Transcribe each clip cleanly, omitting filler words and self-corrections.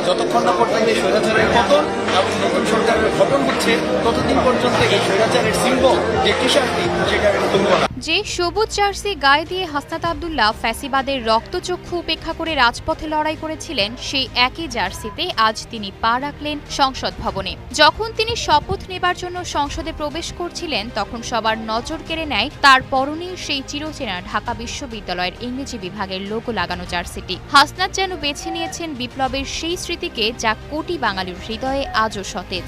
যতক্ষণ না পর্যন্ত এই স্বৈরাচারের পতন এবং নতুন সরকারের গঠন হচ্ছে ততদিন পর্যন্ত এই স্বৈরাচারের সিম্বল যে টি-শার্টটি সেটা আমি তুলব না। যে সবুজ জার্সি গায়ে দিয়ে হাসনাত আব্দুল্লাহ ফ্যাসিবাদের রক্তচক্ষু উপেক্ষা করে রাজপথে লড়াই করেছিলেন, সেই একই জার্সিতে আজ তিনি পা রাখলেন সংসদ ভবনে। যখন তিনি শপথ নেবার জন্য সংসদে প্রবেশ করছিলেন তখন সবার নজর কেড়ে নেয় তার পরনে সেই চিরচেনা ঢাকা বিশ্ববিদ্যালয়ের ইংরেজি বিভাগের লোগো লাগানো জার্সিটি। হাসনাত যেন বেছে নিয়েছেন বিপ্লবের সেই স্মৃতিকে যা কোটি বাঙালির হৃদয়ে আজও সতেজ।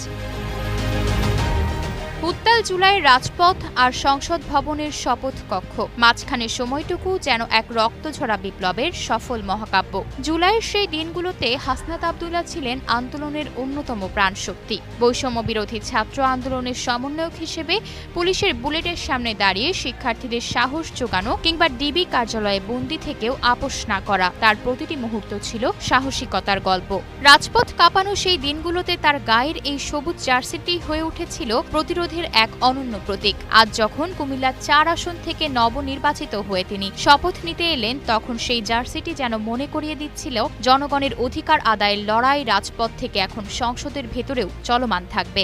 উত্তাল জুলাইয়ের রাজপথ আর সংসদ ভবনের শপথ কক্ষ, মাঝখানের সময়টুকু যেন এক রক্তঝরা বিপ্লবের সফল মহাকাব্য। জুলাইয়ের সেই দিনগুলোতে হাসনাত আব্দুল্লাহ ছিলেন আন্দোলনের অন্যতম প্রাণশক্তি। বৈষম্য বিরোধী ছাত্র আন্দোলনের সমন্বয়ক হিসেবে পুলিশের বুলেটের সামনে দাঁড়িয়ে শিক্ষার্থীদের সাহস জোগানো কিংবা ডিবি কার্যালয়ে বন্দী থেকেও আপোষ না করা, তার প্রতিটি মুহূর্ত ছিল সাহসিকতার গল্প। রাজপথ কাঁপানো সেই দিনগুলোতে তার গায়ের এই সবুজ জার্সিটি হয়ে উঠেছিল প্রতিরোধের এক অনন্য প্রতীক। আজ যখন কুমিল্লার ৪ আসন থেকে নবনির্বাচিত হয়ে তিনি শপথ নিতে এলেন, তখন সেই জার্সিটি যেন মনে করিয়ে দিচ্ছিল জনগণের অধিকার আদায়ের লড়াই রাজপথ থেকে এখন সংসদের ভেতরেও চলমান থাকবে।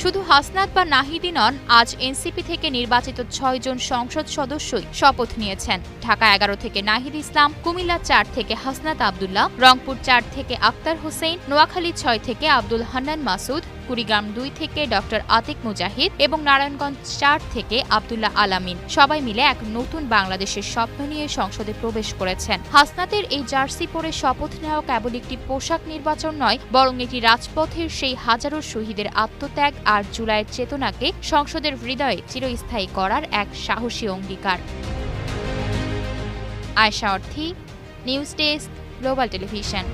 শুধু হাসনাত বা নাহিদি নন, আজ এনসিপি থেকে নির্বাচিত ৬ জন সংসদ সদস্যই শপথ নিয়েছেন। ঢাকা ১১ থেকে নাহিদ ইসলাম, কুমিল্লা ৪ থেকে হাসনাত আব্দুল্লাহ, রংপুর ৪ থেকে আক্তার হোসেন, নোয়াখালী ৬ থেকে আব্দুল হান্নান মাসুদ, কুড়িগ্রাম ২ থেকে ডক্টর আতিক মুজাহিদ এবং নারায়ণগঞ্জ ৪ থেকে আব্দুল্লাহ আলামিন সবাই মিলে এক নতুন বাংলাদেশের স্বপ্ন নিয়ে সংসদে প্রবেশ করেছেন। হাসনাতের এই জার্সি পরে শপথ নেওয়া কেবল একটি পোশাক নির্বাচন নয়, বরং এটি রাজপথের সেই হাজারো শহীদের আত্মত্যাগ আর জুলাইয়ের চেতনাকে সংসদের হৃদয়ে চিরস্থায়ী করার এক সাহসী অঙ্গীকার। আয়েশা অর্থী, নিউজ ডেস্ক, গ্লোবাল টেলিভিশন।